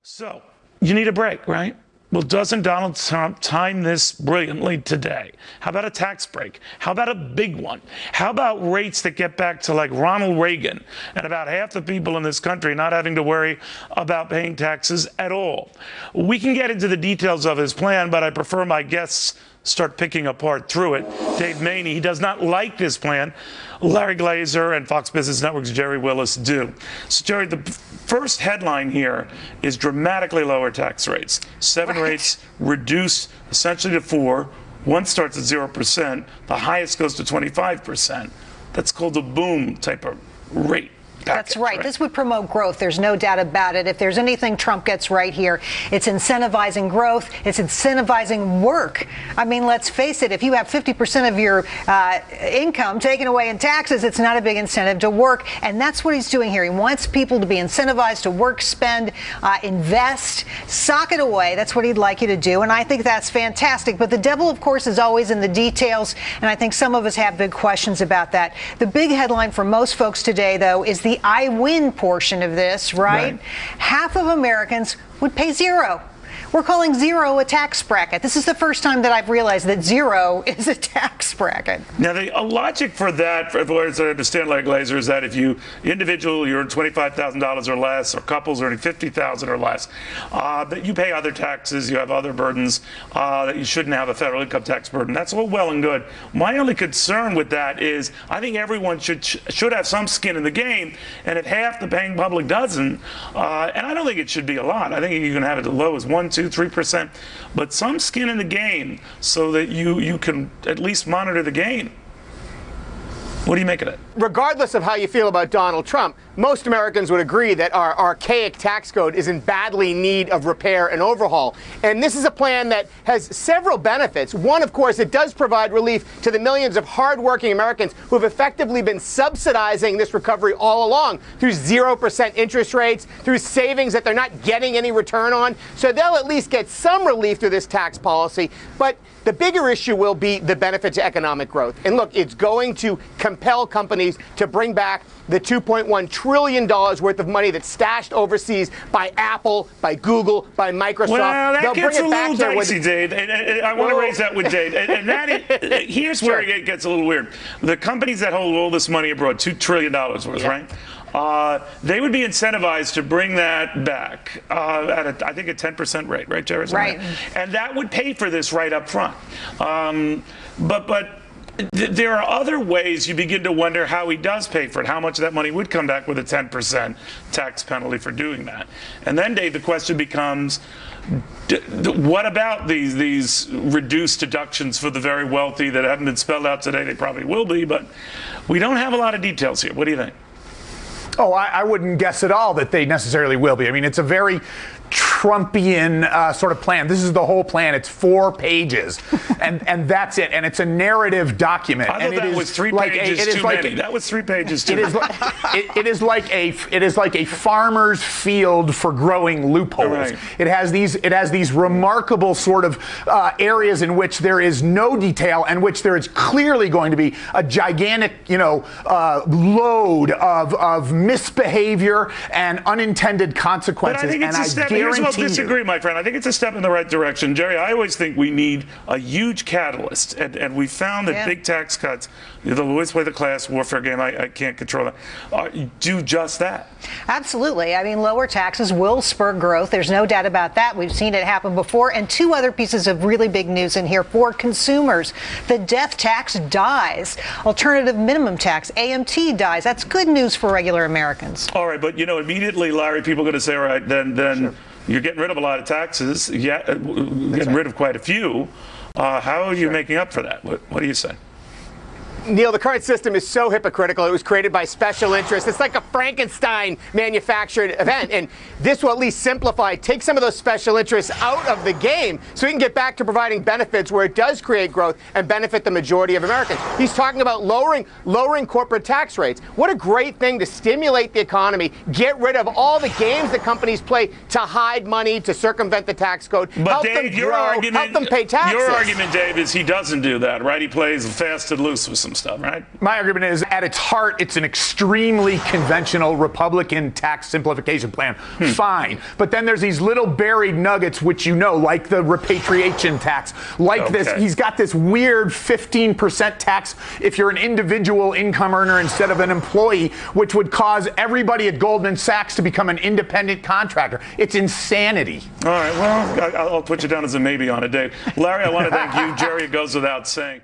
So, you need a break, right? Well, doesn't Donald Trump time this brilliantly today? How about a tax break? How about a big one? How about rates that get back to like Ronald Reagan and about half the people in this country not having to worry about paying taxes at all? We can get into the details of his plan, but I prefer my guests start picking apart through it. Dave Maney, he does not like this plan. Larry Glazer and Fox Business Network's Jerry Willis do. So, Jerry, the first headline here is dramatically lower tax rates. Seven rates reduced essentially to 4. One starts at 0%. The highest goes to 25%. That's called a boom type of rate. That's right. This would promote growth. There's no doubt about it. If there's anything Trump gets right here, it's incentivizing growth. It's incentivizing work. I mean, let's face it. If you have 50% of your income taken away in taxes, it's not a big incentive to work. And that's what he's doing here. He wants people to be incentivized to work, spend, invest, sock it away. That's what he'd like you to do. And I think that's fantastic. But the devil, of course, is always in the details. And I think some of us have big questions about that. The big headline for most folks today, though, is the I win portion of this, right? Half of Americans would pay zero. We're calling zero a tax bracket. This is the first time that I've realized that zero is a tax bracket. Now, the logic for that, for lawyers I understand, like Glazer, is that if you individual, you earn $25,000 or less, or couples earning $50,000 or less, that you pay other taxes, you have other burdens, that you shouldn't have a federal income tax burden. That's all well and good. My only concern with that is I think everyone should have some skin in the game, and if half the paying public doesn't, and I don't think it should be a lot. I think you can have it as low as 1, 2, 3%, but some skin in the game so that you can at least monitor the game. What do you make of it? Regardless of how you feel about Donald Trump, most Americans would agree that our archaic tax code is in badly need of repair and overhaul. And this is a plan that has several benefits. One, of course, it does provide relief to the millions of hardworking Americans who have effectively been subsidizing this recovery all along through 0% interest rates, through savings that they're not getting any return on. So they'll at least get some relief through this tax policy. But the bigger issue will be the benefit to economic growth. And look, it's going to compel companies to bring back the $2.1 trillion worth of money that's stashed overseas by Apple, by Google, by Microsoft. Well, that They'll gets bring a it back little dicey, Dave. I want to raise that with Dave. And that is, here's where it gets a little weird. The companies that hold all this money abroad, $2 trillion worth, right? They would be incentivized to bring that back at, I think, a 10% rate, right, Jerry? Right. And that would pay for this right up front. But there are other ways you begin to wonder how he does pay for it, how much of that money would come back with a 10% tax penalty for doing that. And then, Dave, the question becomes, what about these reduced deductions for the very wealthy that haven't been spelled out today? They probably will be, but we don't have a lot of details here. What do you think? Oh, I wouldn't guess at all that they necessarily will be. I mean, it's a very Trumpian sort of plan. This is the whole plan. It's 4 pages, and that's it. And it's a narrative document. I thought that was 3 pages too many. That was 3 pages too many. It is like a farmer's field for growing loopholes. Right. It has these remarkable sort of areas in which there is no detail, and which there is clearly going to be a gigantic, load of misbehavior and unintended consequences. But I think it's a step. Here's what I'll disagree, my friend. I think it's a step in the right direction. Jerry, I always think we need a huge catalyst, and we found that big tax cuts, they'll always play the class warfare game. I can't control that. Do just that. Absolutely. I mean, lower taxes will spur growth. There's no doubt about that. We've seen it happen before. And 2 other pieces of really big news in here for consumers. The death tax dies. Alternative minimum tax, AMT, dies. That's good news for regular Americans. All right, but immediately, Larry, people are going to say, all right, then sure, you're getting rid of a lot of taxes. Getting rid of quite a few. How are you making up for that? What do you say? Neil, the current system is so hypocritical. It was created by special interests. It's like a Frankenstein manufactured event. And this will at least simplify, take some of those special interests out of the game so we can get back to providing benefits where it does create growth and benefit the majority of Americans. He's talking about lowering corporate tax rates. What a great thing to stimulate the economy, get rid of all the games that companies play to hide money, to circumvent the tax code, but help Dave, them grow, help them pay taxes. Your argument, Dave, is he doesn't do that, right? He plays fast and loose with some some stuff, right? My argument is, at its heart, it's an extremely conventional Republican tax simplification plan. Fine. But then there's these little buried nuggets, which like the repatriation tax, like this. He's got this weird 15% tax if you're an individual income earner instead of an employee, which would cause everybody at Goldman Sachs to become an independent contractor. It's insanity. All right, well, I'll put you down as a maybe on a date. Larry, I want to thank you. Jerry, it goes without saying.